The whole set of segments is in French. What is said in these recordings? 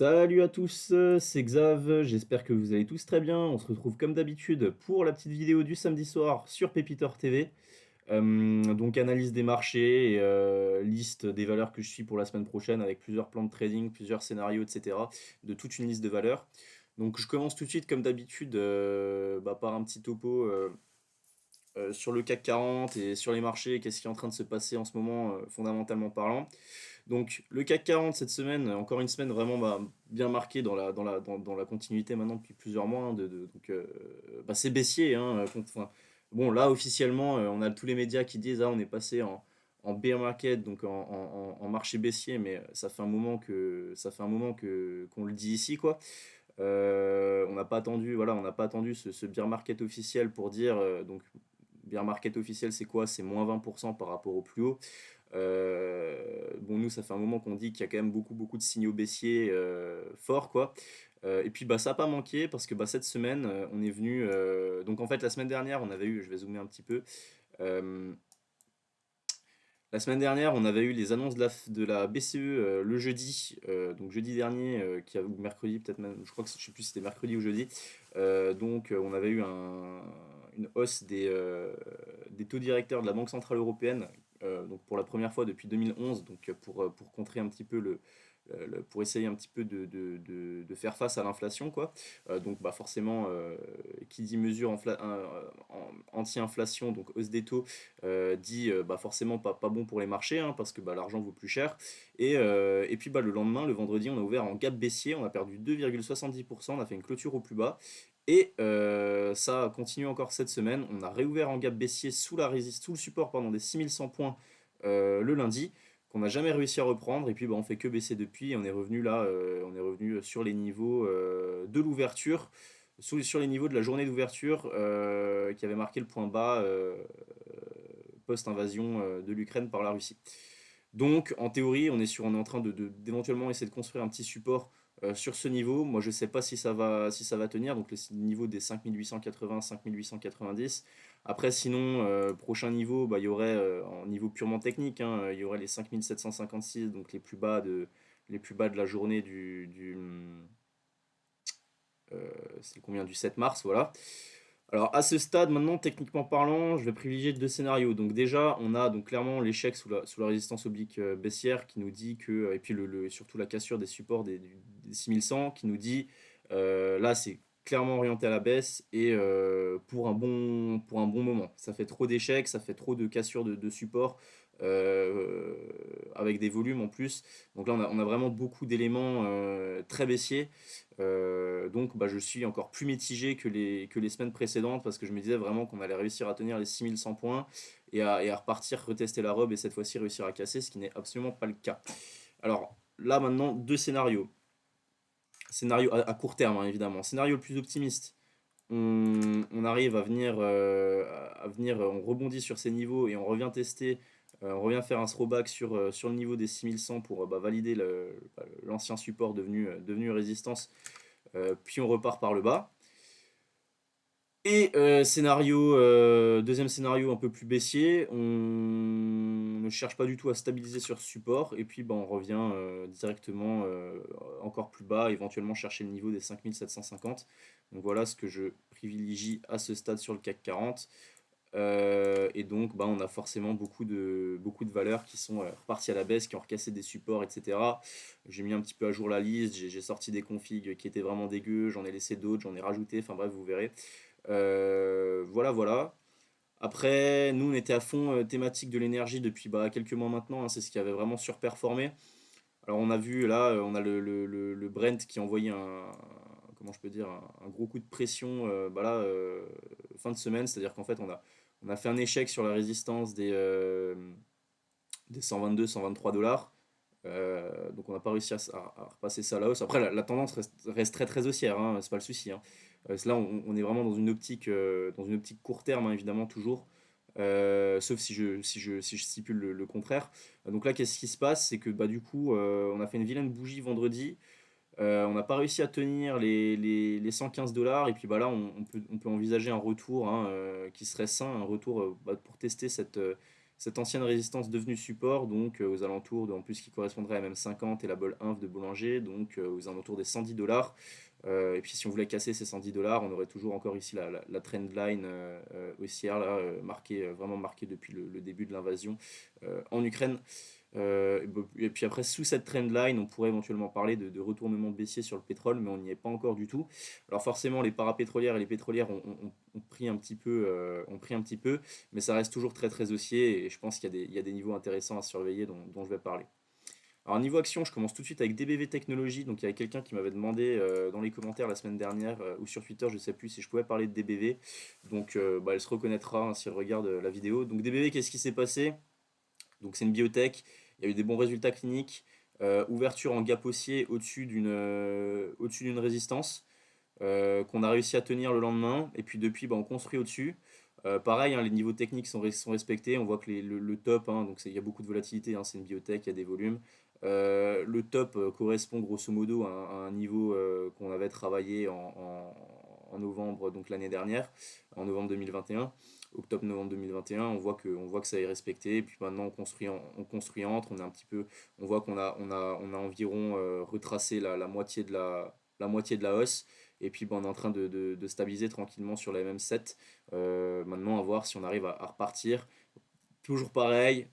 Salut à tous, c'est Xav, j'espère que vous allez tous très bien. On se retrouve comme d'habitude pour la petite vidéo du samedi soir sur Pépitor TV. Donc analyse des marchés et liste des valeurs que je suis pour la semaine prochaine avec plusieurs plans de trading, plusieurs scénarios, etc. De toute une liste de valeurs. Donc je commence tout de suite comme d'habitude par un petit topo sur le CAC 40 et sur les marchés, qu'est-ce qui est en train de se passer en ce moment fondamentalement parlant. Donc le CAC 40 cette semaine, encore une semaine vraiment bien marquée dans la continuité maintenant depuis plusieurs mois, hein, c'est baissier, hein, enfin, bon là officiellement on a tous les médias qui disent on est passé en bear market, donc en marché baissier, mais ça fait un moment que qu'on le dit ici, quoi. On n'a pas attendu, voilà, on n'a pas attendu ce bear market officiel pour dire, donc bear market officiel c'est quoi? C'est moins 20% par rapport au plus haut. Bon, nous, ça fait un moment qu'on dit qu'il y a quand même beaucoup de signaux baissiers forts, quoi. Et puis, ça n'a pas manqué parce que cette semaine, on est venu. Donc, en fait, la semaine dernière, on avait eu, je vais zoomer un petit peu. euh, la semaine dernière, on avait eu les annonces de la BCE le jeudi, donc jeudi dernier, ou mercredi, peut-être même, je crois que je sais plus si c'était mercredi ou jeudi. On avait eu une hausse des taux directeurs de la Banque Centrale Européenne, donc pour la première fois depuis 2011, donc pour contrer un petit peu pour essayer un petit peu de faire face à l'inflation, quoi. Forcément, qui dit mesure anti-inflation, donc hausse des taux, dit forcément pas bon pour les marchés, hein, parce que l'argent vaut plus cher. Et puis le lendemain, le vendredi, on a ouvert en gap baissier, on a perdu 2,70%, on a fait une clôture au plus bas. Et ça a continué encore cette semaine. On a réouvert en gap baissier sous le support des 6100 points le lundi, qu'on n'a jamais réussi à reprendre. Et puis on fait que baisser depuis. Et on est revenu là, on est revenu sur les niveaux de l'ouverture, sur les niveaux de la journée d'ouverture qui avait marqué le point bas post-invasion de l'Ukraine par la Russie. Donc, en théorie, on est en train d'éventuellement essayer de construire un petit support sur ce niveau. Moi, je ne sais pas si ça va tenir. Donc, le niveau des 5880, 5890. Après, sinon, prochain niveau, il y aurait, en niveau purement technique, hein, il y aurait les 5756, donc les plus bas de la journée c'est combien, du 7 mars, voilà. Alors à ce stade, maintenant, techniquement parlant, je vais privilégier deux scénarios. Donc déjà, on a donc clairement l'échec sous la résistance oblique baissière qui nous dit que, et puis surtout la cassure des supports des 6100 qui nous dit, là c'est clairement orienté à la baisse et pour un bon moment. Ça fait trop d'échecs, ça fait trop de cassures de supports avec des volumes en plus. Donc là, on a vraiment beaucoup d'éléments très baissiers. Je suis encore plus mitigé que les semaines précédentes parce que je me disais vraiment qu'on allait réussir à tenir les 6100 points et à repartir, retester la robe et cette fois-ci réussir à casser, ce qui n'est absolument pas le cas. Alors là maintenant, deux scénarios. Scénario à court terme, hein, évidemment. Scénario le plus optimiste. On arrive à venir, on rebondit sur ces niveaux et on revient tester, on revient faire un throwback sur le niveau des 6100 pour valider l'ancien support devenu résistance, puis on repart par le bas. Et deuxième scénario un peu plus baissier, on ne cherche pas du tout à stabiliser sur ce support, et puis on revient directement encore plus bas, éventuellement chercher le niveau des 5750. Donc voilà ce que je privilégie à ce stade sur le CAC 40. Et donc on a forcément beaucoup de valeurs qui sont reparties à la baisse, qui ont recassé des supports, etc. J'ai mis un petit peu à jour la liste, j'ai sorti des configs qui étaient vraiment dégueux, j'en ai laissé d'autres, j'en ai rajouté, enfin bref, vous verrez. Voilà, voilà. Après, nous, on était à fond thématique de l'énergie depuis quelques mois maintenant, hein, c'est ce qui avait vraiment surperformé. Alors, on a vu là, on a le Brent qui a envoyé comment je peux dire, un gros coup de pression fin de semaine, c'est-à-dire qu'en fait, on a fait un échec sur la résistance des 122-123 dollars. Donc on n'a pas réussi à repasser ça à la hausse. Après, la tendance reste très très haussière, hein, c'est pas le souci, hein. Là, on est vraiment dans une optique court terme, hein, évidemment, toujours. Sauf si je stipule le contraire. Donc là, qu'est-ce qui se passe? C'est que du coup, on a fait une vilaine bougie vendredi. On n'a pas réussi à tenir les 115 dollars. Et puis là, on peut envisager un retour, hein, qui serait sain, un retour pour tester cette ancienne résistance devenue support, donc aux alentours en plus qui correspondrait à MM50 et la bol inf de Boulanger, donc aux alentours des 110 $. Et puis si on voulait casser ces 110 $, on aurait toujours encore ici la trend line haussière, là, vraiment marquée depuis le début de l'invasion en Ukraine. Et puis après, sous cette trendline, on pourrait éventuellement parler de retournement baissier sur le pétrole, mais on n'y est pas encore du tout. Alors forcément, les parapétrolières et les pétrolières ont pris un petit peu, mais ça reste toujours très très haussier, et je pense qu'il y a des niveaux intéressants à surveiller dont je vais parler. Alors niveau action, je commence tout de suite avec DBV Technologies. Donc il y avait quelqu'un qui m'avait demandé dans les commentaires la semaine dernière ou sur Twitter, je ne sais plus si je pouvais parler de DBV. Donc bah, elle se reconnaîtra si elle regarde la vidéo. Donc DBV, qu'est-ce qui s'est passé? Donc c'est une biotech, il y a eu des bons résultats cliniques, ouverture en gap haussier au-dessus d'une résistance qu'on a réussi à tenir le lendemain, et puis depuis bah, on construit au-dessus. Pareil, hein, les niveaux techniques sont respectés, on voit que le top, hein, donc il y a beaucoup de volatilité, hein, c'est une biotech, il y a des volumes. Le top correspond grosso modo à un niveau qu'on avait travaillé en novembre, donc l'année dernière, en novembre 2021, octobre-novembre 2021, on voit que ça est respecté, et puis maintenant on construit entre, on est un petit peu, on voit qu'on a environ retracé la moitié la moitié de la hausse, et puis bah, on est en train de stabiliser tranquillement sur la MM7. Maintenant, à voir si on arrive à repartir. Toujours pareil,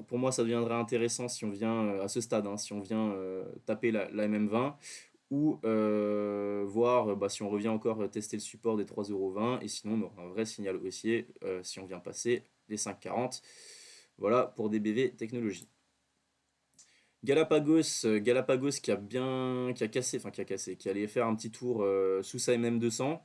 pour moi, ça deviendrait intéressant si on vient à ce stade, hein, si on vient taper la MM20, ou voir bah, si on revient encore tester le support des 3,20 €, et sinon on aura un vrai signal haussier si on vient passer les 5,40. Voilà pour DBV Technologies. Galapagos qui a cassé, qui allait faire un petit tour sous sa MM200,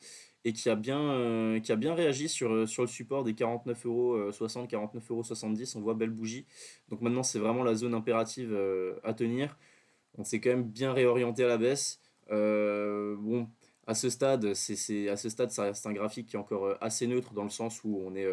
et qui a bien réagi sur le support des 49,60 €, 49,70 €. On voit belle bougie. Donc maintenant, c'est vraiment la zone impérative à tenir. On s'est quand même bien réorienté à la baisse. Bon, à ce stade, ça reste un graphique qui est encore assez neutre dans le sens où on est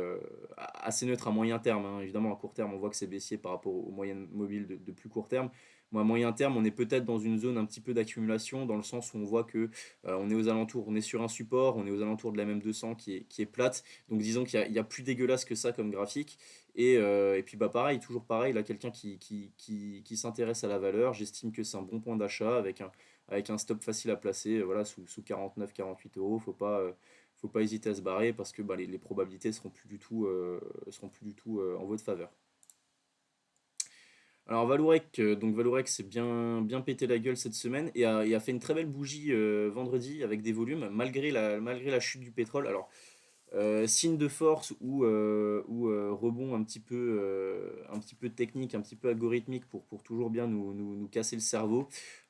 assez neutre à moyen terme, hein. Évidemment, à court terme, on voit que c'est baissier par rapport aux moyennes mobiles de plus court terme. Moi, à moyen terme, on est peut-être dans une zone un petit peu d'accumulation, dans le sens où on voit que on est aux alentours, on est sur un support, on est aux alentours de la MM200 qui est plate. Donc disons qu'il y a plus dégueulasse que ça comme graphique. Et puis bah pareil, toujours pareil, là quelqu'un qui s'intéresse à la valeur, j'estime que c'est un bon point d'achat avec un stop facile à placer, voilà, sous 49-48 €. Faut pas hésiter à se barrer parce que bah, les probabilités seront plus du tout en votre faveur. Alors Valourec, Valourec s'est bien pété la gueule cette semaine et a fait une très belle bougie vendredi avec des volumes malgré la chute du pétrole. Alors signe de force ou rebond un petit peu technique, un petit peu algorithmique pour toujours bien nous casser le cerveau.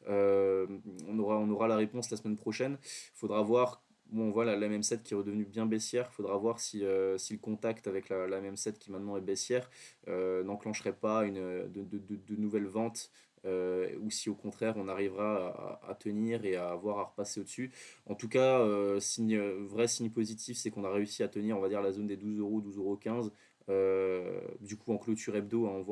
Euh, on aura la réponse la semaine prochaine. Il faudra voir. Bon, on voit la MM7 qui est redevenue bien baissière. Il faudra voir si le contact avec la MM7 qui maintenant est baissière n'enclencherait pas de nouvelles ventes, ou si au contraire on arrivera à tenir et à avoir à repasser au-dessus. En tout cas, vrai signe positif, c'est qu'on a réussi à tenir, on va dire, la zone des 12 €, 12,15 €. Du coup, en clôture hebdo, hein,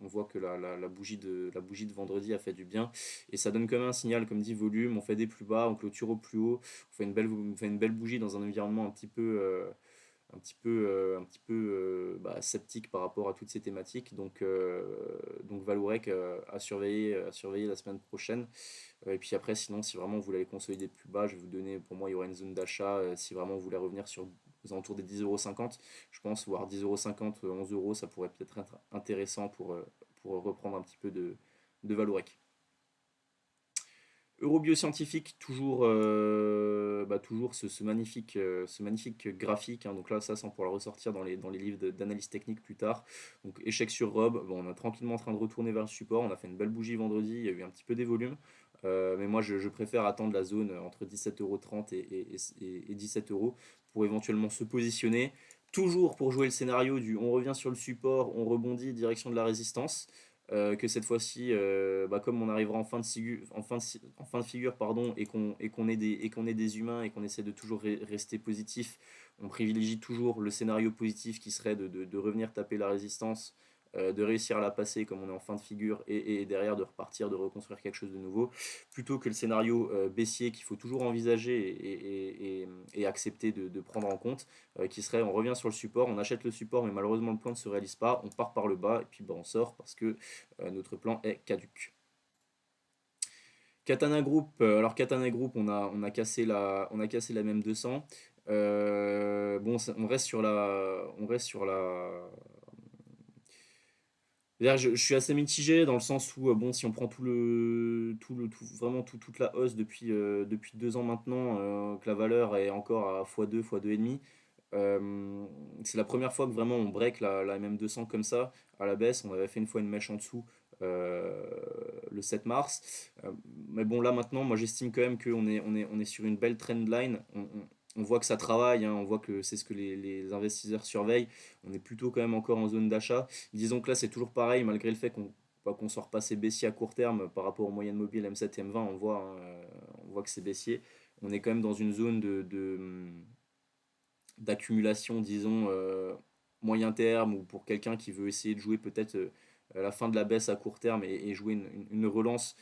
on voit que la bougie de vendredi a fait du bien. Et ça donne quand même un signal, comme dit, volume. On fait des plus bas, on clôture au plus haut. On fait une belle bougie dans un environnement un petit peu bah, sceptique par rapport à toutes ces thématiques. Donc Valourec à surveiller la semaine prochaine. Et puis après, sinon, si vraiment vous voulez aller consolider plus bas, je vais vous donner, pour moi, il y aura une zone d'achat. Si vraiment vous voulez revenir sur aux alentours des 10,50 €, je pense, voire 10,50 €, 11 €, ça pourrait peut-être être intéressant pour reprendre un petit peu de Valourec. Eurobioscientifique, toujours ce magnifique graphique, hein. Donc là, ça, on pourra le ressortir dans les livres d'analyse technique plus tard. Donc échec sur robe, bon, on est tranquillement en train de retourner vers le support. On a fait une belle bougie vendredi, il y a eu un petit peu des volumes. Mais moi, je préfère attendre la zone entre 17,30 € et 17 € pour éventuellement se positionner. Toujours pour jouer le scénario du on revient sur le support, on rebondit direction de la résistance, que cette fois-ci, bah, comme on arrivera en fin de figure pardon, et qu'on est des humains et qu'on essaie de toujours rester positif, on privilégie toujours le scénario positif qui serait de revenir taper la résistance de réussir à la passer comme on est en fin de figure et derrière de repartir, de reconstruire quelque chose de nouveau, plutôt que le scénario baissier qu'il faut toujours envisager et accepter de prendre en compte, qui serait on revient sur le support, on achète le support mais malheureusement le plan ne se réalise pas, on part par le bas et puis bah, on sort parce que notre plan est caduc. Katana Group, alors Katana Group, on a cassé la même 200. Bon, on reste sur la. C'est-à-dire, je suis assez mitigé dans le sens où, bon, si on prend vraiment toute la hausse depuis 2 ans maintenant, que la valeur est encore à x2, x2,5, c'est la première fois que vraiment on break la MM200 comme ça, à la baisse. On avait fait une fois une mèche en dessous euh, le 7 mars. Mais bon, là maintenant, moi j'estime quand même on est sur une belle trendline. On voit que ça travaille, hein, on voit que c'est ce que les investisseurs surveillent. On est plutôt quand même encore en zone d'achat. Disons que là c'est toujours pareil, malgré le fait qu'on soit repassé baissier à court terme par rapport aux moyennes mobiles M7 et M20, on voit que c'est baissier. On est quand même dans une zone d'accumulation, disons, moyen terme, ou pour quelqu'un qui veut essayer de jouer peut-être la fin de la baisse à court terme et jouer une relance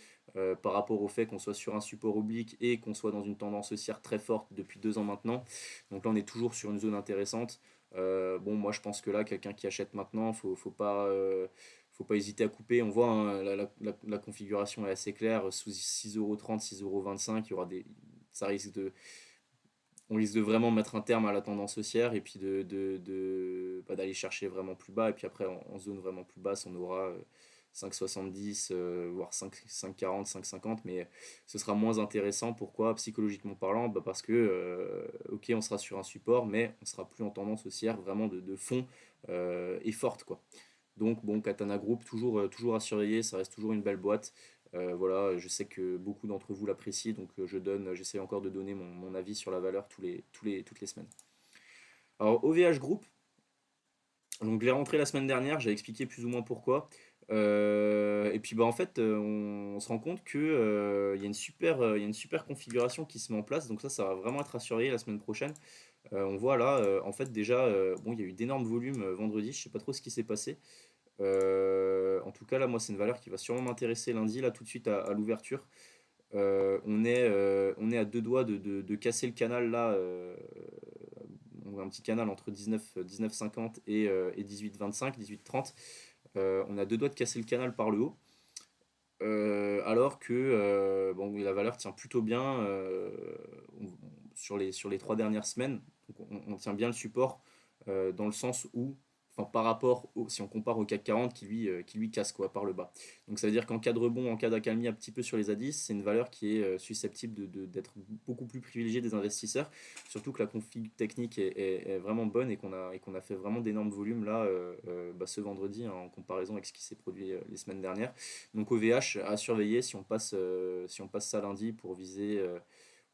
par rapport au fait qu'on soit sur un support oblique et qu'on soit dans une tendance haussière très forte depuis 2 ans maintenant. Donc là, on est toujours sur une zone intéressante. Bon, moi, je pense que là, quelqu'un qui achète maintenant, faut pas hésiter à couper. On voit, hein, la configuration est assez claire. Sous 6,30€, 6,25€, ça risque on risque de vraiment mettre un terme à la tendance haussière et puis d'aller chercher vraiment plus bas. Et puis après, en zone vraiment plus basse, on aura 5,70, voire 5,40, 5,50. Mais ce sera moins intéressant. Pourquoi? Psychologiquement parlant, bah parce que, ok, on sera sur un support, mais on sera plus en tendance haussière vraiment de fond et forte, quoi. Donc bon, Katana Group, toujours à surveiller, ça reste toujours une belle boîte. Voilà, je sais que beaucoup d'entre vous l'apprécient, donc j'essaie encore de donner mon avis sur la valeur toutes les semaines. Alors OVH Group, donc je l'ai rentré la semaine dernière, j'ai expliqué plus ou moins pourquoi. Et puis bah en fait, on se rend compte que il y a une super configuration qui se met en place, donc ça va vraiment être à surveiller la semaine prochaine. On voit là, en fait déjà, bon, il y a eu d'énormes volumes vendredi, je sais pas trop ce qui s'est passé. En tout cas, là, moi, c'est une valeur qui va sûrement m'intéresser lundi, là, tout de suite à l'ouverture. On est à 2 doigts de casser le canal, là. On a un petit canal entre 19,50 et 18,25, 18,30. On a 2 doigts de casser le canal par le haut. Alors que bon, la valeur tient plutôt bien sur les 3 dernières semaines. Donc on tient bien le support dans le sens où, enfin, si on compare au CAC 40 qui lui casse quoi, par le bas. Donc ça veut dire qu'en cas de rebond, en cas d'accalmie un petit peu sur les indices, c'est une valeur qui est susceptible d'être beaucoup plus privilégiée des investisseurs. Surtout que la config technique est vraiment bonne et qu'on a fait vraiment d'énormes volumes là bah, ce vendredi, hein, en comparaison avec ce qui s'est produit les semaines dernières. Donc OVH à surveiller si on passe ça lundi pour viser.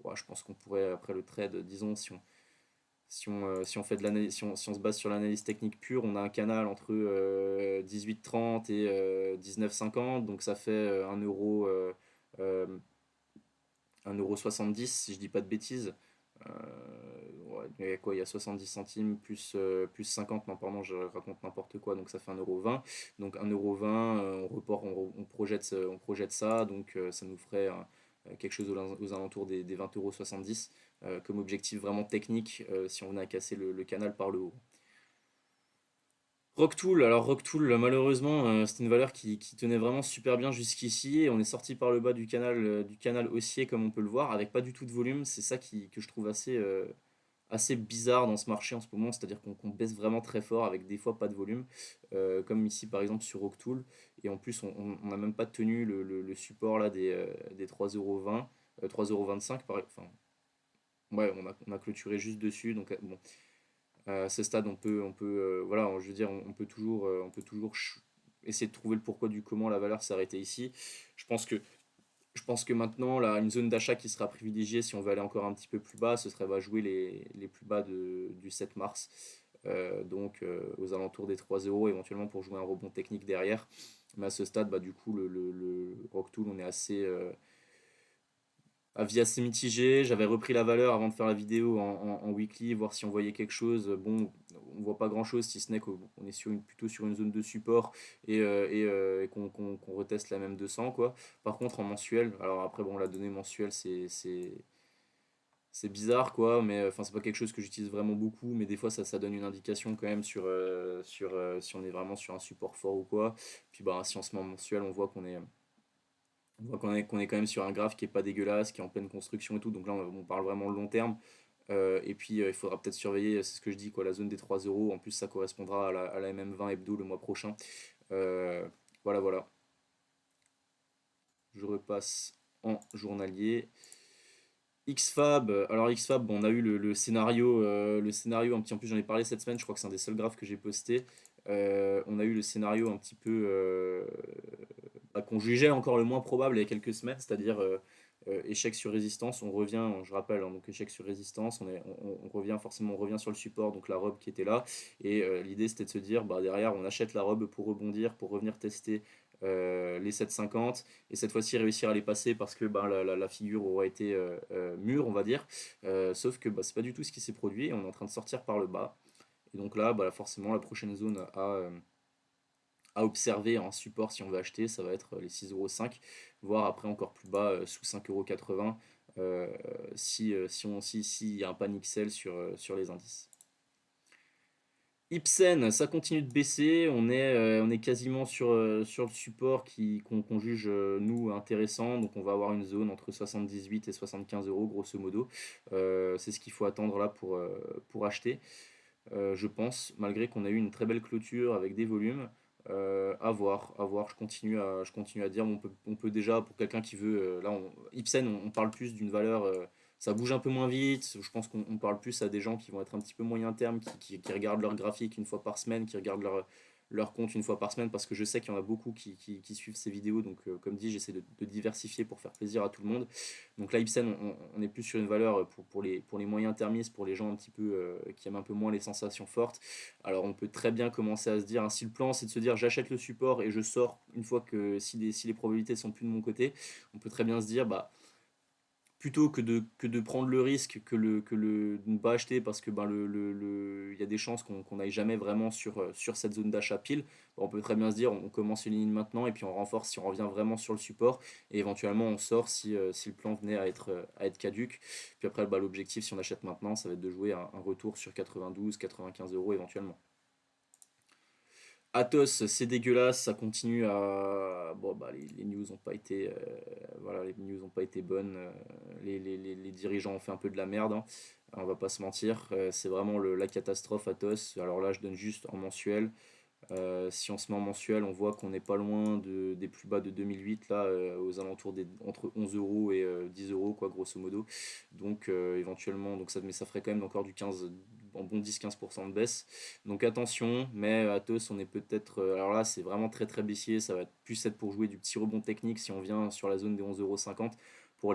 Ouais, je pense qu'on pourrait, après le trade, disons, si on fait de l'analyse, si on se base sur l'analyse technique pure, on a un canal entre 18,30 et 19,50, donc ça fait 1,70 si je dis pas de bêtises. Ouais, il y a quoi? Il y a 70 centimes plus 50, non, pardon, je raconte n'importe quoi, donc ça fait 1,20€. Donc 1,20€, on projette ça, donc ça nous ferait quelque chose aux alentours des 20,70 € comme objectif vraiment technique si on a cassé le canal par le haut. Rocktool, alors Rocktool, malheureusement, c'était une valeur qui tenait vraiment super bien jusqu'ici et on est sorti par le bas du canal haussier comme on peut le voir, avec pas du tout de volume. C'est ça que je trouve assez bizarre dans ce marché en ce moment, c'est-à-dire qu'on baisse vraiment très fort avec des fois pas de volume, comme ici par exemple sur Rocktool, et en plus on n'a même pas tenu le support là des 3,20 €, 3,25 € enfin, ouais, on a clôturé juste dessus, donc bon, à ce stade voilà, je veux dire, on peut toujours essayer de trouver le pourquoi du comment la valeur s'est arrêtée ici. Je pense que je pense que maintenant, là, une zone d'achat qui sera privilégiée si on veut aller encore un petit peu plus bas, ce serait va jouer les plus bas du 7 mars. Donc aux alentours des 3 € éventuellement pour jouer un rebond technique derrière. Mais à ce stade, bah, du coup, le Rocktool, on est avis assez mitigé. J'avais repris la valeur avant de faire la vidéo en weekly, voir si on voyait quelque chose. Bon, on voit pas grand-chose, si ce n'est qu'on est plutôt sur une zone de support et qu'on reteste la même 200, quoi. Par contre, en mensuel, alors après, bon, la donnée mensuelle, c'est bizarre, quoi, mais enfin, c'est pas quelque chose que j'utilise vraiment beaucoup, mais des fois, ça donne une indication quand même sur si on est vraiment sur un support fort ou quoi. Puis, bah, si on se met en mensuel, on voit qu'on est quand même sur un graphe qui est pas dégueulasse, qui est en pleine construction et tout. Donc là, on parle vraiment long terme. Et puis, il faudra peut-être surveiller, c'est ce que je dis, quoi, la zone des 3 euros. En plus, ça correspondra à la MM20 hebdo le mois prochain. Euh, voilà, voilà. Je repasse en journalier. XFAB, alors XFAB, bon, on a eu le scénario un petit, en plus j'en ai parlé cette semaine, je crois que c'est un des seuls graphes que j'ai posté. On a eu le scénario un petit peu bah, qu'on jugeait encore le moins probable il y a quelques semaines, c'est-à-dire échec sur résistance. On revient, je rappelle, hein, donc échec sur résistance, on revient forcément, on revient sur le support, donc la robe qui était là. Et l'idée c'était de se dire, bah, derrière on achète la robe pour rebondir, pour revenir tester les 7,50 et cette fois-ci réussir à les passer parce que bah, la figure aura été mûre, on va dire. Sauf que bah, c'est pas du tout ce qui s'est produit et on est en train de sortir par le bas. Et donc là, bah, forcément, la prochaine zone à observer en support si on veut acheter, ça va être les 6,5 €, voire après encore plus bas sous 5,80 € s'il y a un panic sell sur les indices. Ipsen, ça continue de baisser, on est quasiment sur le support qu'on juge nous intéressant, donc on va avoir une zone entre 78 et 75 € grosso modo. C'est ce qu'il faut attendre là pour acheter. Je pense, malgré qu'on a eu une très belle clôture avec des volumes. À voir, à voir. Je continue à dire, on peut déjà, pour quelqu'un qui veut, là, Ipsen, on parle plus d'une valeur, ça bouge un peu moins vite. Je pense qu'on parle plus à des gens qui vont être un petit peu moyen terme, qui regardent leur graphique une fois par semaine, qui regardent leur compte une fois par semaine, parce que je sais qu'il y en a beaucoup qui suivent ces vidéos. Donc, comme dit, j'essaie de diversifier pour faire plaisir à tout le monde. Donc là, Ipsen, on est plus sur une valeur pour les moyens termistes, pour les gens un petit peu qui aiment un peu moins les sensations fortes. Alors on peut très bien commencer à se dire, hein, si le plan c'est de se dire j'achète le support et je sors une fois que si les probabilités sont plus de mon côté, on peut très bien se dire, bah, plutôt que de prendre le risque de ne pas acheter parce que ben, il y a des chances qu'on n'aille jamais vraiment sur cette zone d'achat pile. Ben, on peut très bien se dire on commence une ligne maintenant et puis on renforce si on revient vraiment sur le support et éventuellement on sort si le plan venait à être caduque. Puis après bah, l'objectif si on achète maintenant ça va être de jouer un retour sur 92-95 € éventuellement. Athos, c'est dégueulasse, ça continue à. Bon, bah, les news n'ont pas été, voilà, les news ont pas été bonnes. Les dirigeants ont fait un peu de la merde, hein. On va pas se mentir. C'est vraiment la catastrophe Athos. Alors là, je donne juste en mensuel. Si on se met en mensuel, on voit qu'on n'est pas loin des plus bas de 2008, là, aux alentours entre 11 € et 10 € quoi, grosso modo. Donc, éventuellement, mais ça ferait quand même encore du 15, en bon 10-15% de baisse. Donc, attention, mais Athos, on est peut-être. Alors là, c'est vraiment très très baissier. Ça va plus être pour jouer du petit rebond technique si on vient sur la zone des 11,50 € pour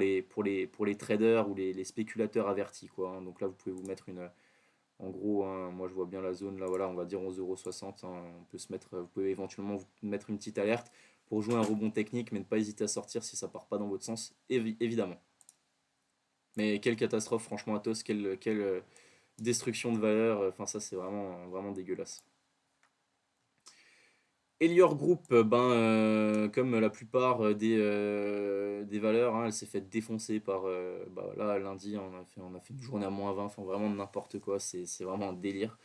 les traders ou les spéculateurs avertis, quoi, hein. Donc là, vous pouvez vous mettre en gros, hein, moi je vois bien la zone là, voilà, on va dire 11,60 €, hein. Vous pouvez éventuellement vous mettre une petite alerte pour jouer un rebond technique, mais ne pas hésiter à sortir si ça part pas dans votre sens, évidemment. Mais quelle catastrophe, franchement, Athos, quelle destruction de valeur, enfin ça c'est vraiment, vraiment dégueulasse. Elior Group, comme la plupart des valeurs, hein, elle s'est fait défoncer par. Bah, là, lundi, on a fait une journée à -20, enfin vraiment n'importe quoi, c'est vraiment un délire.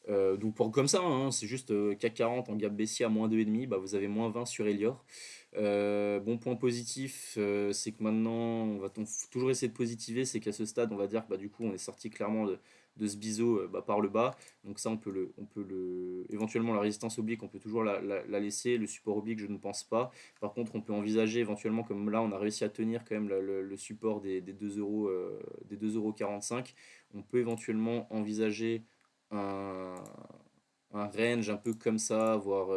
Donc comme ça, hein, c'est juste CAC 40 en gap baissier à -2,5, bah, vous avez -20 sur Elior. Bon point positif, c'est que maintenant, toujours essayer de positiver, c'est qu'à ce stade, on va dire que bah, du coup, on est sorti clairement de ce biseau bah, par le bas. Donc ça, éventuellement la résistance oblique, on peut toujours la laisser. Le support oblique, je ne pense pas. Par contre, on peut envisager éventuellement, comme là, on a réussi à tenir quand même le support des 2 euros, des 2,45 €. On peut éventuellement envisager un, un range un peu comme ça, voire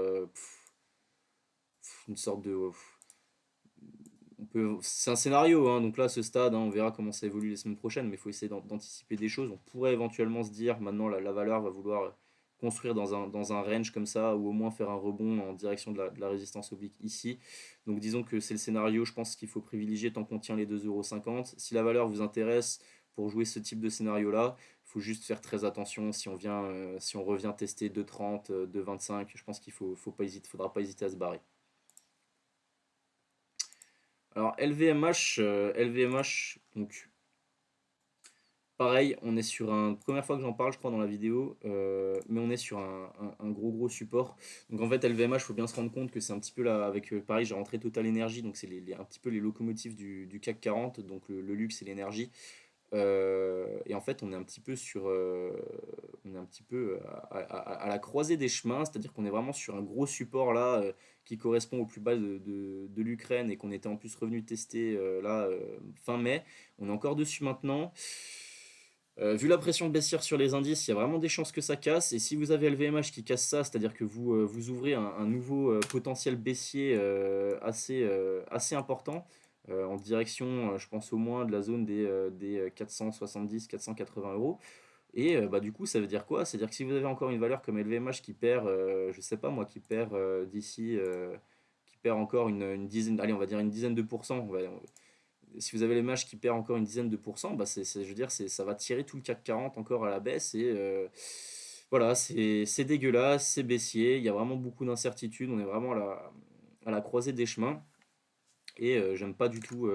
une sorte de. C'est un scénario, hein, donc là, à ce stade, hein, on verra comment ça évolue les semaines prochaines, mais il faut essayer d'anticiper des choses. On pourrait éventuellement se dire, maintenant, la valeur va vouloir construire dans un range comme ça, ou au moins faire un rebond en direction de la résistance oblique ici. Donc disons que c'est le scénario, je pense qu'il faut privilégier tant qu'on tient les 2,50 €. Si la valeur vous intéresse pour jouer ce type de scénario-là, il faut juste faire très attention si on revient tester 2,30, 2,25, je pense qu'il faudra pas hésiter à se barrer. Alors LVMH, donc pareil, on est sur première fois que j'en parle, je crois, dans la vidéo, mais on est sur un gros support. Donc en fait, LVMH, il faut bien se rendre compte que c'est un petit peu là, avec pareil, j'ai rentré Total Energy, donc c'est un petit peu les locomotives du CAC 40, donc le luxe et l'énergie. Et en fait, on est un petit peu on est un petit peu à la croisée des chemins, c'est-à-dire qu'on est vraiment sur un gros support là qui correspond au plus bas de l'Ukraine et qu'on était en plus revenu tester là fin mai. On est encore dessus maintenant. Vu la pression baissière sur les indices, il y a vraiment des chances que ça casse. Et si vous avez LVMH qui casse ça, c'est-à-dire que vous ouvrez un nouveau potentiel baissier assez important en direction, je pense au moins de la zone des 470-480 €. Et bah, du coup, ça veut dire quoi? C'est-à-dire que si vous avez encore une valeur comme LVMH qui perd, je sais pas moi, qui perd qui perd encore une dizaine, allez, on va dire une dizaine de pourcents, si vous avez les matchs qui perd encore une dizaine de pourcents, bah je veux dire, ça va tirer tout le CAC 40 encore à la baisse. Et voilà, c'est dégueulasse, c'est baissier. Il y a vraiment beaucoup d'incertitudes. On est vraiment à la croisée des chemins. Et j'aime pas du tout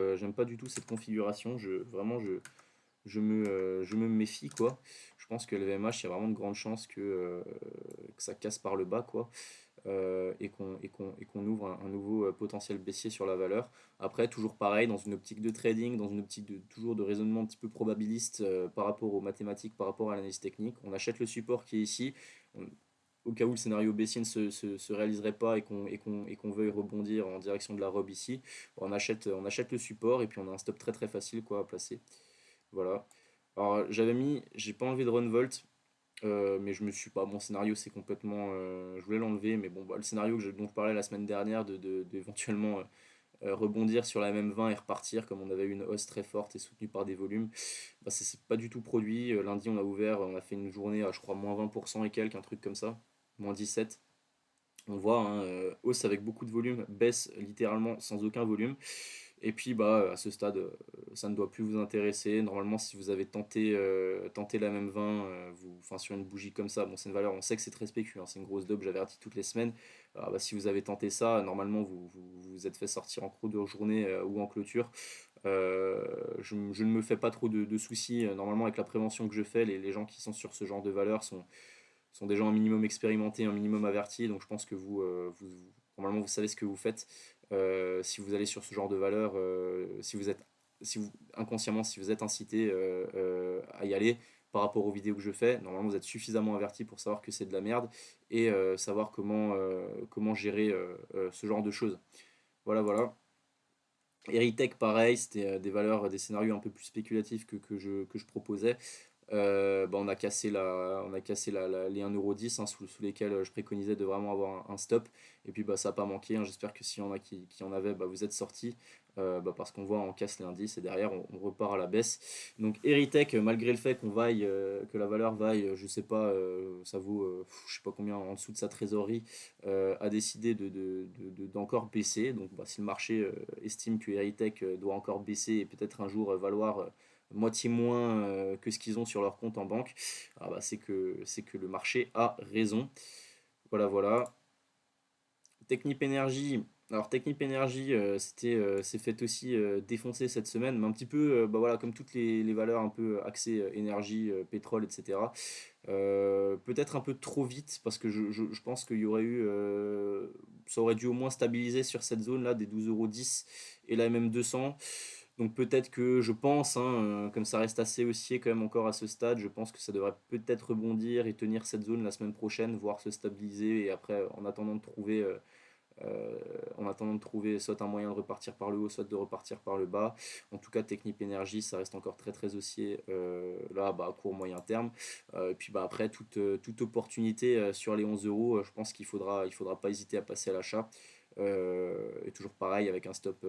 cette configuration. Je me méfie, quoi. Je pense que le VMH, il y a vraiment de grandes chances que ça casse par le bas, quoi. Et qu'on ouvre un nouveau potentiel baissier sur la valeur. Après, toujours pareil, dans une optique de trading, dans une optique toujours de raisonnement un petit peu probabiliste par rapport aux mathématiques, par rapport à l'analyse technique, on achète le support qui est ici. Au cas où le scénario baissier ne se réaliserait pas et qu'on veuille rebondir en direction de la robe ici, on achète le support et puis on a un stop très très facile, quoi, à placer. Voilà. Alors j'ai pas enlevé de run volt, mais je me suis pas. Mon scénario, c'est complètement. Je voulais l'enlever, mais bon, bah, le scénario dont je parlais la semaine dernière, d'éventuellement rebondir sur la même 20 et repartir, comme on avait eu une hausse très forte et soutenue par des volumes, bah, c'est pas du tout produit. Lundi, on a ouvert, on a fait une journée à, je crois, moins 20% et quelques, un truc comme ça, moins 17. On voit, hein, hausse avec beaucoup de volume, baisse littéralement sans aucun volume. Et puis bah à ce stade, ça ne doit plus vous intéresser. Normalement, si vous avez tenté la même 20, enfin sur une bougie comme ça, bon c'est une valeur, on sait que c'est très spécu, hein, c'est une grosse dope, j'avertis toutes les semaines. Alors, bah, si vous avez tenté ça, normalement vous êtes fait sortir en cours de journée ou en clôture. Je ne me fais pas trop de soucis. Normalement, avec la prévention que je fais, les gens qui sont sur ce genre de valeur sont des gens un minimum expérimentés, un minimum avertis. Donc je pense que normalement, vous savez ce que vous faites. Si vous allez sur ce genre de valeur, inconsciemment, si vous êtes incité à y aller par rapport aux vidéos que je fais, normalement vous êtes suffisamment averti pour savoir que c'est de la merde et savoir comment gérer ce genre de choses. Voilà, voilà. Eritech, pareil, c'était des valeurs, des scénarios un peu plus spéculatifs que je proposais. Bah, on a cassé les 1,10 € hein, sous lesquels je préconisais de vraiment avoir un stop. Et puis bah, ça n'a pas manqué, hein. J'espère que s'il y en a qui en avaient, bah, vous êtes sortis. Bah, parce qu'on voit, on casse les indices et derrière on repart à la baisse. Donc Eritech, malgré le fait que la valeur vaille, je sais pas, ça vaut je sais pas combien en dessous de sa trésorerie, a décidé d'encore baisser. Donc bah, si le marché estime que Eritech doit encore baisser et peut-être un jour valoir moitié moins que ce qu'ils ont sur leur compte en banque, ah bah, c'est que le marché a raison. Voilà, voilà. Technip Energy. Alors Technip Energy, c'est fait aussi défoncer cette semaine, mais un petit peu, bah voilà, comme toutes les valeurs un peu axées énergie, pétrole, etc. Peut-être un peu trop vite parce que je pense qu'il y aurait ça aurait dû au moins stabiliser sur cette zone là des 12,10 € et la MM200. Donc peut-être que je pense, hein, comme ça reste assez haussier quand même encore à ce stade, je pense que ça devrait peut-être rebondir et tenir cette zone la semaine prochaine, voire se stabiliser et après en attendant de trouver soit un moyen de repartir par le haut, soit de repartir par le bas. En tout cas, Technip Energy, ça reste encore très très haussier là, bah, à court moyen terme. Et puis bah, après, toute opportunité sur les 11 €, je pense qu'il faudra pas hésiter à passer à l'achat. Et toujours pareil avec un stop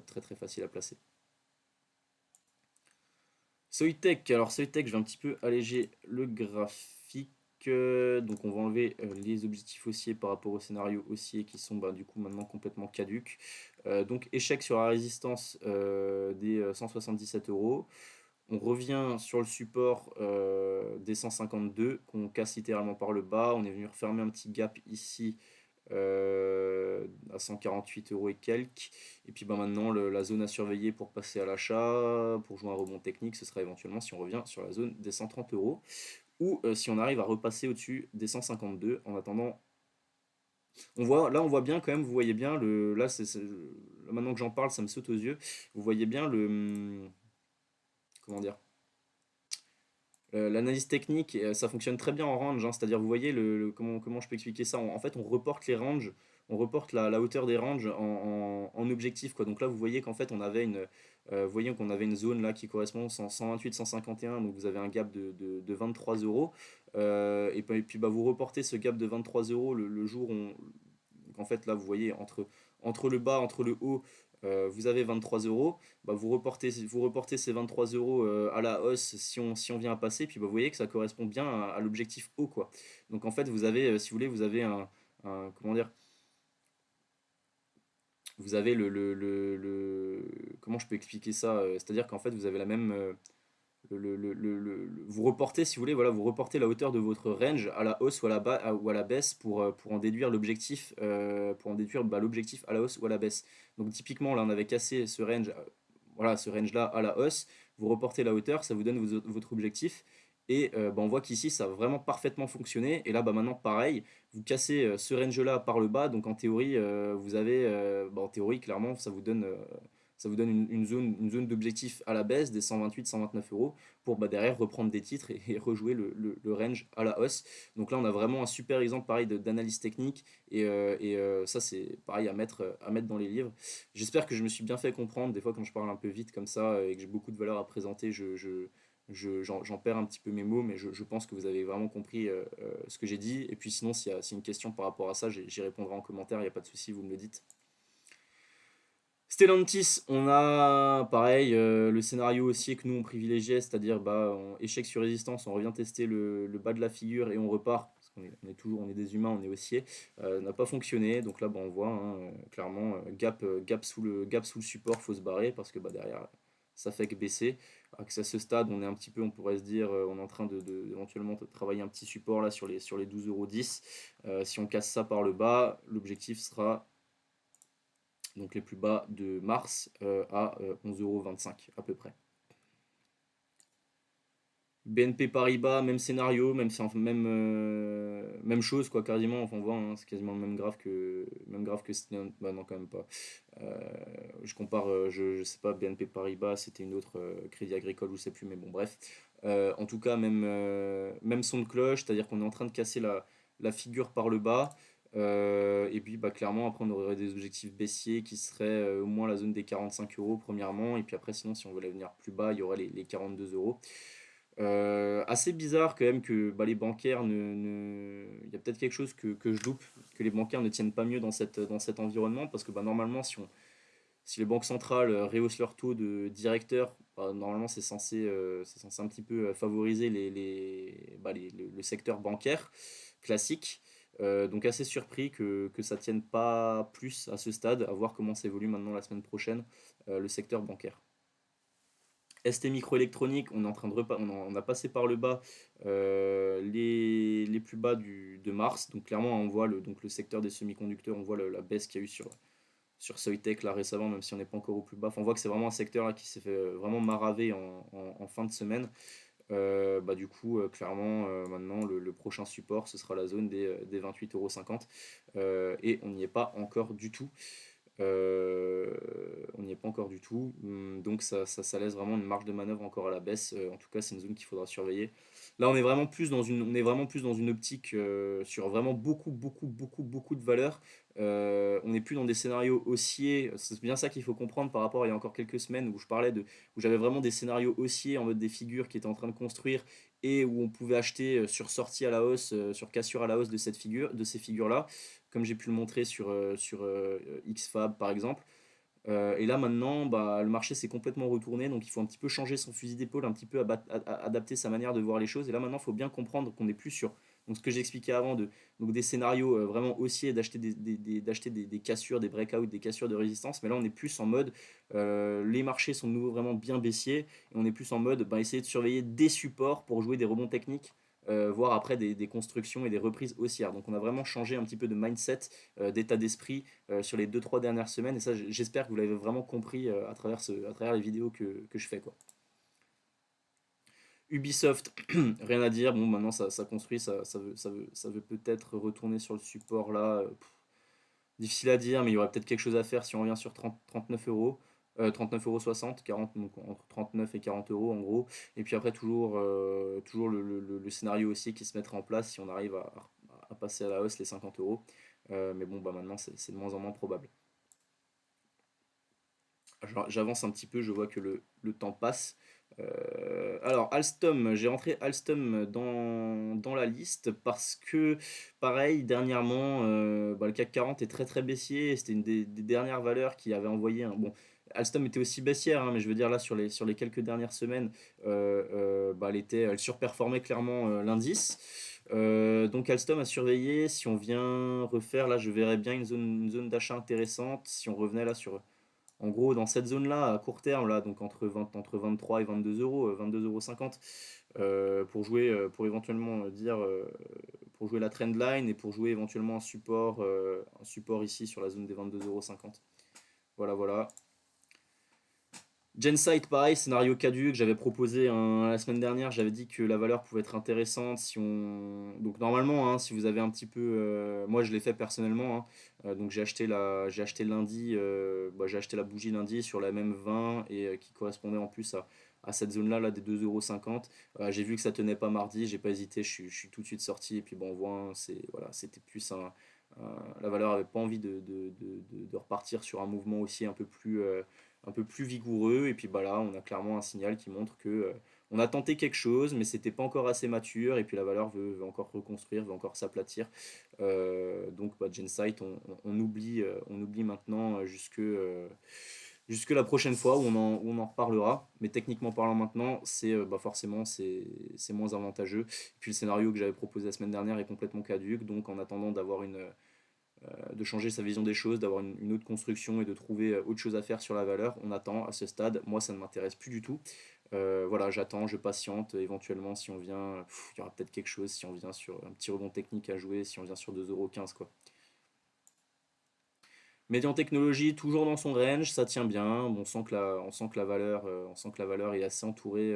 très très facile à placer. Soitec, alors Soitec, je vais un petit peu alléger le graphique. Donc on va enlever les objectifs haussiers par rapport au scénario haussier qui sont du coup maintenant complètement caduques. Donc échec sur la résistance des 177 euros. On revient sur le support des 152 qu'on casse littéralement par le bas. On est venu refermer un petit gap ici à 148 euros et quelques. Et puis maintenant, la zone à surveiller pour passer à l'achat, pour jouer un rebond technique, ce sera éventuellement si on revient sur la zone des 130 euros ou si on arrive à repasser au-dessus des 152. En attendant, on voit bien quand même, vous voyez bien, là, maintenant que j'en parle, ça me saute aux yeux. Vous voyez bien comment dire, l'analyse technique, ça fonctionne très bien en range, hein, c'est-à-dire vous voyez comment je peux expliquer ça. En fait, on reporte les ranges, on reporte la hauteur des ranges en objectif, quoi. Donc là, vous voyez qu'en fait, vous voyez qu'on avait une zone là qui correspond à 128, 151, donc vous avez un gap de 23 euros. Et puis vous reportez ce gap de 23 euros le jour où en fait là, vous voyez entre le bas, entre le haut, vous avez 23 euros. Vous reportez ces 23 euros à la hausse si on vient à passer, puis vous voyez que ça correspond bien à l'objectif haut, quoi. Donc en fait, vous avez, si vous voulez, vous avez comment dire, vous avez comment je peux expliquer ça? C'est-à-dire qu'en fait, vous avez la même, vous reportez, si vous voulez, voilà, vous reportez la hauteur de votre range à la hausse ou à la baisse pour en déduire l'objectif, l'objectif à la hausse ou à la baisse. Donc typiquement, là, on avait cassé ce range, voilà, ce range-là à la hausse. Vous reportez la hauteur, ça vous donne votre objectif. Et on voit qu'ici, ça a vraiment parfaitement fonctionné. Et là, maintenant, pareil, vous cassez ce range-là par le bas. Donc en théorie, en théorie, clairement, ça vous donne une zone d'objectif à la baisse des 128, 129 euros pour derrière reprendre des titres et rejouer le range à la hausse. Donc là, on a vraiment un super exemple pareil d'analyse technique et ça, c'est pareil à mettre dans les livres. J'espère que je me suis bien fait comprendre. Des fois, quand je parle un peu vite comme ça et que j'ai beaucoup de valeur à présenter, j'en perds un petit peu mes mots, mais je pense que vous avez vraiment compris ce que j'ai dit. Et puis sinon, s'il y a une question par rapport à ça, j'y répondrai en commentaire, il n'y a pas de souci, vous me le dites. Stellantis, on a pareil le scénario haussier que nous on privilégiait, c'est-à-dire échec sur résistance, on revient tester le bas de la figure et on repart, parce on est des humains, on est haussier, n'a pas fonctionné, donc là on voit hein, clairement gap sous le support, faut se barrer parce que derrière ça fait que baisser. Alors que à ce stade, on est un petit peu, on pourrait se dire, on est en train éventuellement de travailler un petit support là sur les 12,10 €. Si on casse ça par le bas, l'objectif sera donc les plus bas de mars à 11,25 € à peu près. BNP Paribas, même scénario, même chose quoi, quasiment. Enfin, on voit, hein, c'est quasiment le même graphe que non, quand même pas. Euh, je compare, je sais pas, BNP Paribas, c'était une autre Crédit Agricole, je sais plus, mais bon, bref. En tout cas, même son de cloche, c'est-à-dire qu'on est en train de casser la figure par le bas. Et puis clairement, après, on aurait des objectifs baissiers qui seraient au moins la zone des 45 euros, premièrement. Et puis après, sinon, si on voulait venir plus bas, il y aurait les 42 euros. Assez bizarre quand même que les bancaires il y a peut-être quelque chose que je loupe, que les bancaires ne tiennent pas mieux dans cet environnement, parce que normalement, si les banques centrales rehaussent leur taux de directeur, normalement c'est censé un petit peu favoriser le secteur bancaire classique. Donc assez surpris que ça tienne pas plus à ce stade, à voir comment ça évolue maintenant la semaine prochaine, le secteur bancaire. ST Microélectronique, on est en train on a passé par le bas les plus bas de mars. Donc clairement, on voit donc le secteur des semi-conducteurs, on voit la baisse qu'il y a eu sur Soitec là récemment, même si on n'est pas encore au plus bas. Enfin, on voit que c'est vraiment un secteur là qui s'est fait vraiment maraver en fin de semaine. Du coup, clairement, maintenant, le prochain support, ce sera la zone des 28,50 €. Et on n'y est pas encore du tout. On n'y est pas encore du tout. Donc ça laisse vraiment une marge de manœuvre encore à la baisse. En tout cas, c'est une zone qu'il faudra surveiller. Là, on est vraiment plus dans une optique sur vraiment beaucoup, beaucoup, beaucoup, beaucoup de valeurs. On n'est plus dans des scénarios haussiers. C'est bien ça qu'il faut comprendre par rapport à il y a encore quelques semaines où j'avais vraiment des scénarios haussiers en mode des figures qui étaient en train de construire et où on pouvait acheter sur sortie à la hausse, sur cassure à la hausse de ces figures-là, comme j'ai pu le montrer sur XFAB par exemple. Et là maintenant, le marché s'est complètement retourné, donc il faut un petit peu changer son fusil d'épaule, un petit peu adapter sa manière de voir les choses. Et là maintenant, il faut bien comprendre qu'on n'est plus sur Donc ce que j'expliquais avant, donc des scénarios vraiment haussiers, d'acheter des cassures, des breakouts, des cassures de résistance. Mais là, on est plus en mode, les marchés sont de nouveau vraiment bien baissiers, et on est plus en mode essayer de surveiller des supports pour jouer des rebonds techniques. Voire après des constructions et des reprises haussières. Donc on a vraiment changé un petit peu de mindset, d'état d'esprit sur les 2-3 dernières semaines. Et ça, j'espère que vous l'avez vraiment compris à travers les vidéos que je fais, quoi. Ubisoft, rien à dire. Bon, maintenant ça construit, ça veut peut-être retourner sur le support là. Difficile à dire, mais il y aurait peut-être quelque chose à faire si on revient sur 39 euros. 39,60 €, 40, donc entre 39 et 40 euros en gros. Et puis après, toujours le scénario aussi qui se mettrait en place si on arrive à passer à la hausse les 50 euros. Mais bon, bah maintenant c'est de moins en moins probable. J'avance un petit peu, je vois que le temps passe. Alors, Alstom, j'ai rentré Alstom dans la liste parce que, pareil, dernièrement, le CAC 40 est très très baissier. C'était une des dernières valeurs qui avait envoyé un. Bon, Alstom était aussi baissière, hein, mais je veux dire là, sur les quelques dernières semaines, elle surperformait clairement l'indice. Donc Alstom a surveillé. Si on vient refaire, là, je verrais bien une zone d'achat intéressante. Si on revenait là en gros, dans cette zone-là, à court terme, là, donc entre 23 et 22 euros, 22,50 €, pour éventuellement pour jouer la trend line et pour jouer éventuellement un support ici sur la zone des 22,50 €. Voilà, voilà. Gensight, pareil, scénario caduc, j'avais proposé la semaine dernière, j'avais dit que la valeur pouvait être intéressante si on. Donc normalement, hein, si vous avez un petit peu. Moi je l'ai fait personnellement, hein. Donc j'ai acheté lundi, j'ai acheté la bougie lundi sur la même 20 et qui correspondait en plus à cette zone-là là, des 2,50 €. J'ai vu que ça tenait pas mardi, j'ai pas hésité, je suis tout de suite sorti et puis bon, on voit, hein, voilà, c'était plus la valeur avait pas envie de repartir sur un mouvement aussi un peu plus vigoureux. Et puis bah là, on a clairement un signal qui montre que on a tenté quelque chose, mais c'était pas encore assez mature. Et puis la valeur veut encore reconstruire, veut encore s'aplatir. Donc Gensight, on oublie maintenant jusque la prochaine fois où on en reparlera. Mais techniquement parlant maintenant, forcément c'est moins avantageux. Et puis le scénario que j'avais proposé la semaine dernière est complètement caduque. Donc en attendant de changer sa vision des choses, d'avoir une autre construction et de trouver autre chose à faire sur la valeur. On attend à ce stade. Moi, ça ne m'intéresse plus du tout. Voilà, j'attends, je patiente. Éventuellement, si on vient, il y aura peut-être quelque chose. Si on vient sur un petit rebond technique à jouer, si on vient sur 2,15 € quoi. Médian Technologie, toujours dans son range, ça tient bien. Bon, on sent que la valeur est assez entourée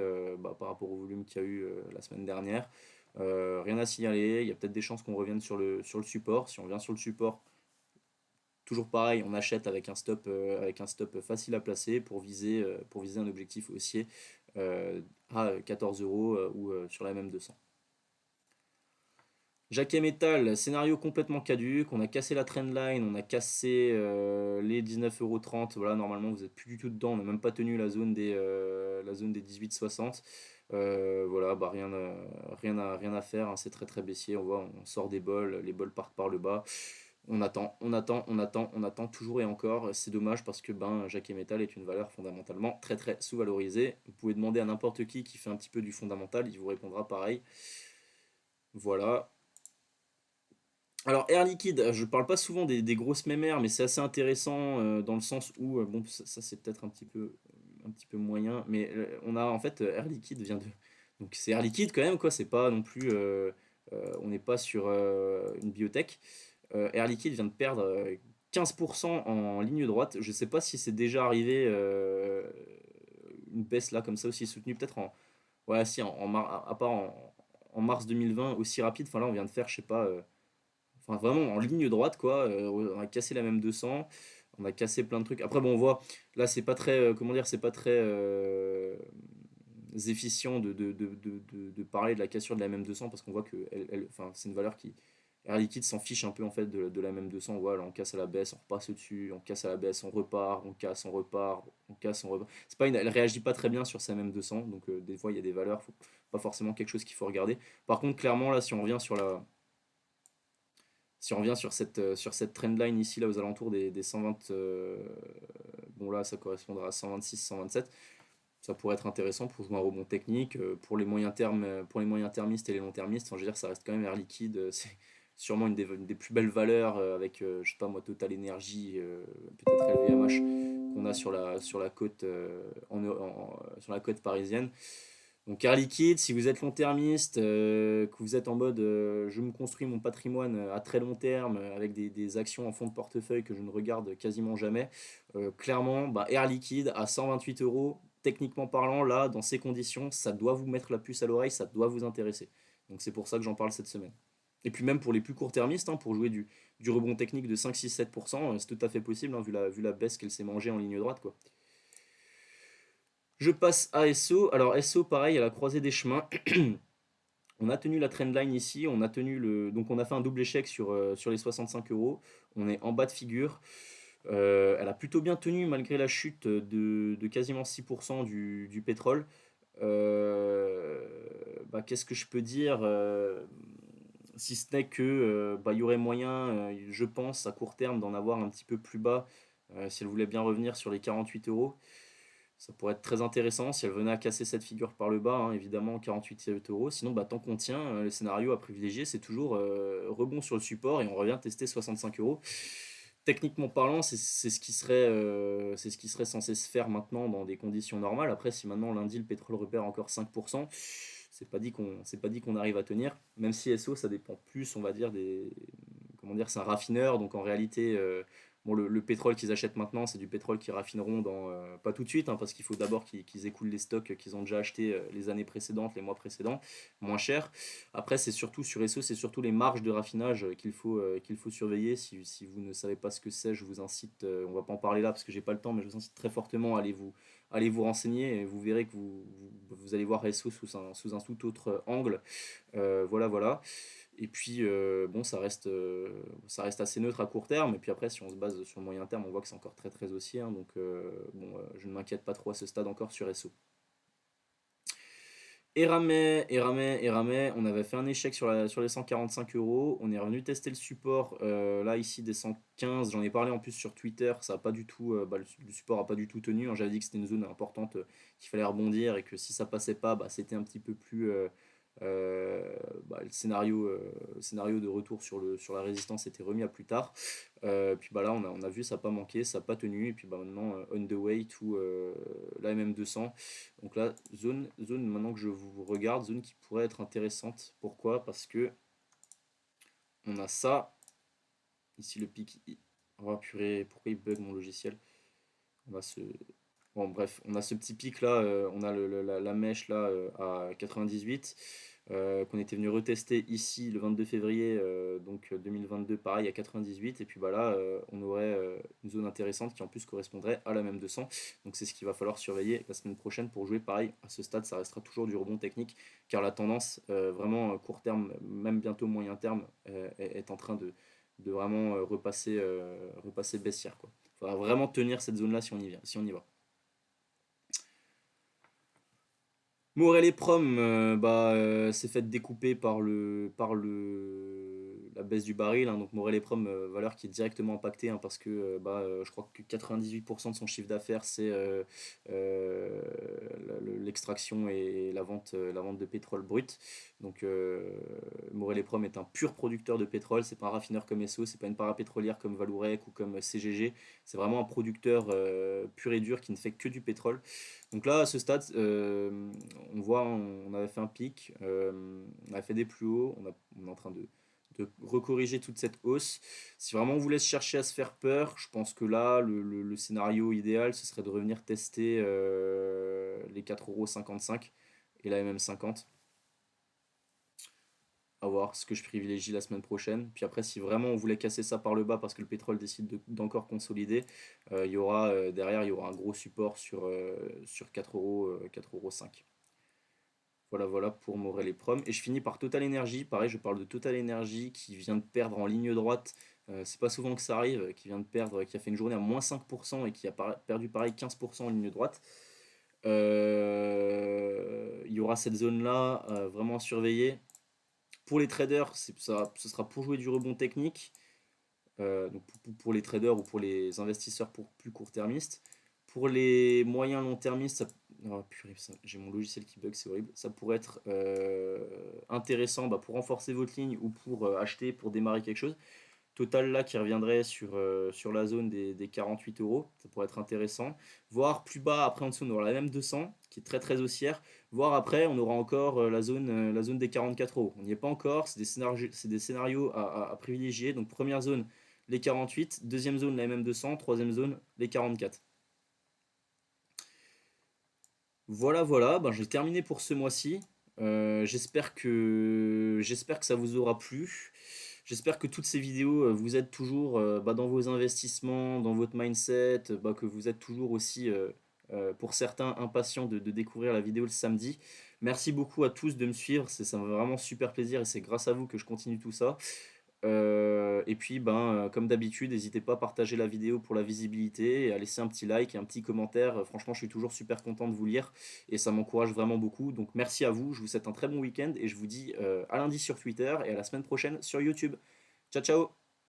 par rapport au volume qu'il y a eu la semaine dernière. Rien à signaler. Il y a peut-être des chances qu'on revienne sur le support. Si on vient sur le support, toujours pareil, on achète avec un stop facile à placer pour viser un objectif haussier à 14 euros ou sur la même 200. Jacquet Metal, scénario complètement caduc, on a cassé la trendline, on a cassé les 19,30 €. Voilà, normalement vous n'êtes plus du tout dedans, on n'a même pas tenu la zone des 18,60. Voilà, rien à faire, hein, c'est très très baissier. On voit, on sort des bols, les bols partent par le bas. On attend, on attend, on attend, on attend toujours et encore. C'est dommage parce que Jacquet Metal est une valeur fondamentalement très très sous-valorisée. Vous pouvez demander à n'importe qui fait un petit peu du fondamental, il vous répondra pareil. Voilà. Alors Air Liquide, je parle pas souvent des grosses mémères, mais c'est assez intéressant dans le sens où, bon, ça, c'est peut-être un petit peu moyen, mais on a en fait Air Liquide vient de. Donc c'est Air Liquide quand même, quoi, c'est pas non plus. On n'est pas sur une biotech. Air Liquide vient de perdre 15% en ligne droite. Je sais pas si c'est déjà arrivé une baisse là comme ça aussi soutenue, peut-être en. Ouais, si, à part en mars 2020 aussi rapide, enfin là on vient de faire, je sais pas. Enfin, vraiment en ligne droite, quoi. On a cassé la même 200. On a cassé plein de trucs. Après, bon, on voit, là, c'est pas très, comment dire, c'est pas très efficient de parler de la cassure de la MM200 parce qu'on voit que enfin, c'est une valeur qui. Air Liquide s'en fiche un peu en fait de la MM200. Voilà, on casse à la baisse, on repasse au-dessus, on casse à la baisse, on repart, on casse, on repart, on casse, on repart. Elle réagit pas très bien sur sa MM200, donc des fois il y a des valeurs, pas forcément quelque chose qu'il faut regarder. Par contre, clairement, là, si on revient sur cette trendline ici, là, aux alentours des 120, bon là, ça correspondra à 126, 127. Ça pourrait être intéressant pour jouer un rebond technique. Pour les moyens termes, pour les moyens termistes et les longs termistes, enfin, je veux dire, ça reste quand même Air Liquide. C'est sûrement une des plus belles valeurs avec, je sais pas moi, Total Energy, peut-être LVMH, qu'on a sur la côte, sur la côte parisienne. Donc Air Liquide, si vous êtes long-termiste, que vous êtes en mode je me construis mon patrimoine à très long terme avec des actions en fonds de portefeuille que je ne regarde quasiment jamais, clairement, bah, Air Liquide à 128 euros, techniquement parlant, là, dans ces conditions, ça doit vous mettre la puce à l'oreille, ça doit vous intéresser. Donc c'est pour ça que j'en parle cette semaine. Et puis même pour les plus court-termistes, hein, pour jouer du rebond technique de 5, 6, 7%, c'est tout à fait possible, hein, vu la baisse qu'elle s'est mangée en ligne droite, quoi. Je passe à SO. Alors SO, pareil, à la croisée des chemins. On a tenu la trendline ici, donc on a fait un double échec sur les 65 euros. On est en bas de figure. Elle a plutôt bien tenu malgré la chute de quasiment 6% du pétrole. Bah, qu'est-ce que je peux dire si ce n'est que bah, il y aurait moyen, je pense, à court terme d'en avoir un petit peu plus bas si elle voulait bien revenir sur les 48 euros. Ça pourrait être très intéressant si elle venait à casser cette figure par le bas, hein, évidemment 48 euros. Sinon, bah, tant qu'on tient, le scénario à privilégier, c'est toujours rebond sur le support et on revient tester 65 euros. Techniquement parlant, c'est ce qui serait censé se faire maintenant dans des conditions normales. Après, si maintenant lundi le pétrole repère encore 5%, c'est pas dit qu'on arrive à tenir. Même si SO, ça dépend plus, on va dire, comment dire, c'est un raffineur, donc en réalité, bon, le pétrole qu'ils achètent maintenant, c'est du pétrole qu'ils raffineront pas tout de suite, hein, parce qu'il faut d'abord qu'ils écoulent les stocks qu'ils ont déjà achetés les années précédentes, les mois précédents, moins cher. Après, c'est surtout sur SO, c'est surtout les marges de raffinage qu'il faut surveiller. Si vous ne savez pas ce que c'est, je vous incite, on va pas en parler là parce que j'ai pas le temps, mais je vous incite très fortement à aller vous renseigner et vous verrez que vous allez voir SO sous un tout autre angle. Voilà, voilà. Et puis, bon, ça reste assez neutre à court terme. Et puis après, si on se base sur le moyen terme, on voit que c'est encore très très haussier, hein. Donc, bon, je ne m'inquiète pas trop à ce stade encore sur SO. On avait fait un échec sur les 145 euros. On est revenu tester le support, là, ici, des 115. J'en ai parlé en plus sur Twitter. Ça a pas du tout, bah, le support n'a pas du tout tenu, hein. J'avais dit que c'était une zone importante qu'il fallait rebondir et que si ça passait pas, bah, c'était un petit peu plus. Bah, le scénario de retour sur la résistance était remis à plus tard. Puis bah là, on a vu, ça n'a pas manqué, ça n'a pas tenu. Et puis bah, maintenant, on the way to la MM200. Donc là, zone maintenant que je vous regarde, zone qui pourrait être intéressante. Pourquoi? Parce que on a ça. Ici, le pic. Oh purée, pourquoi il bug mon logiciel? On a ce. Bon, bref, on a ce petit pic là, on a la mèche là à 98, qu'on était venu retester ici le 22 février donc 2022, pareil à 98. Et puis bah là, on aurait une zone intéressante qui en plus correspondrait à la même 200. Donc c'est ce qu'il va falloir surveiller la semaine prochaine pour jouer. Pareil, à ce stade, ça restera toujours du rebond technique car la tendance, vraiment court terme, même bientôt moyen terme, est en train de vraiment repasser baissière, quoi. Il faudra vraiment tenir cette zone là si on y va. Morel et Prom, bah, s'est fait découper la baisse du baril, hein. Donc Morel et Prom, valeur qui est directement impactée, hein, parce que bah, je crois que 98% de son chiffre d'affaires c'est euh, l'extraction et la vente de pétrole brut. Donc Morel et Prom est un pur producteur de pétrole, c'est pas un raffineur comme Esso, c'est pas une parapétrolière comme Valourec ou comme CGG, c'est vraiment un producteur pur et dur qui ne fait que du pétrole. Donc là, à ce stade, on voit, on avait fait un pic, on a fait des plus hauts, on est en train de recorriger toute cette hausse. Si vraiment on vous laisse chercher à se faire peur, je pense que là, le scénario idéal, ce serait de revenir tester les 4,55 € et la MM50. À voir ce que je privilégie la semaine prochaine. Puis après, si vraiment on voulait casser ça par le bas parce que le pétrole décide d'encore consolider, derrière, il y aura un gros support sur 4 euros, 4,05 €. Voilà, voilà pour Morel et Prom. Et je finis par Total Energy. Pareil, je parle de Total Energy qui vient de perdre en ligne droite. C'est pas souvent que ça arrive, qui vient de perdre, qui a fait une journée à moins 5% et qui a perdu pareil 15% en ligne droite. Il y aura cette zone-là vraiment à surveiller. Pour les traders, ce sera pour jouer du rebond technique, donc pour les traders ou pour les investisseurs pour plus court-termistes. Pour les moyens long-termistes, Oh, purée, j'ai mon logiciel qui bug, c'est horrible. Ça pourrait être intéressant bah, pour renforcer votre ligne ou pour acheter, pour démarrer quelque chose. Total là qui reviendrait sur la zone des 48 euros, ça pourrait être intéressant. Voire plus bas, après en dessous, on aura la même 200 qui est très très haussière. Voire après, on aura encore la zone des 44 euros. On n'y est pas encore, c'est des scénarios à privilégier. Donc première zone, les 48, deuxième zone, la MM200, troisième zone, les 44. Voilà, voilà, ben, j'ai terminé pour ce mois-ci. J'espère que ça vous aura plu. J'espère que toutes ces vidéos vous aident toujours bah, dans vos investissements, dans votre mindset, bah, que vous êtes toujours aussi, pour certains, impatients de découvrir la vidéo le samedi. Merci beaucoup à tous de me suivre, ça me fait vraiment super plaisir et c'est grâce à vous que je continue tout ça. Et puis, ben, comme d'habitude, n'hésitez pas à partager la vidéo pour la visibilité et à laisser un petit like et un petit commentaire. Franchement, je suis toujours super content de vous lire et ça m'encourage vraiment beaucoup. Donc, merci à vous. Je vous souhaite un très bon week-end et je vous dis à lundi sur Twitter et à la semaine prochaine sur YouTube. Ciao, ciao!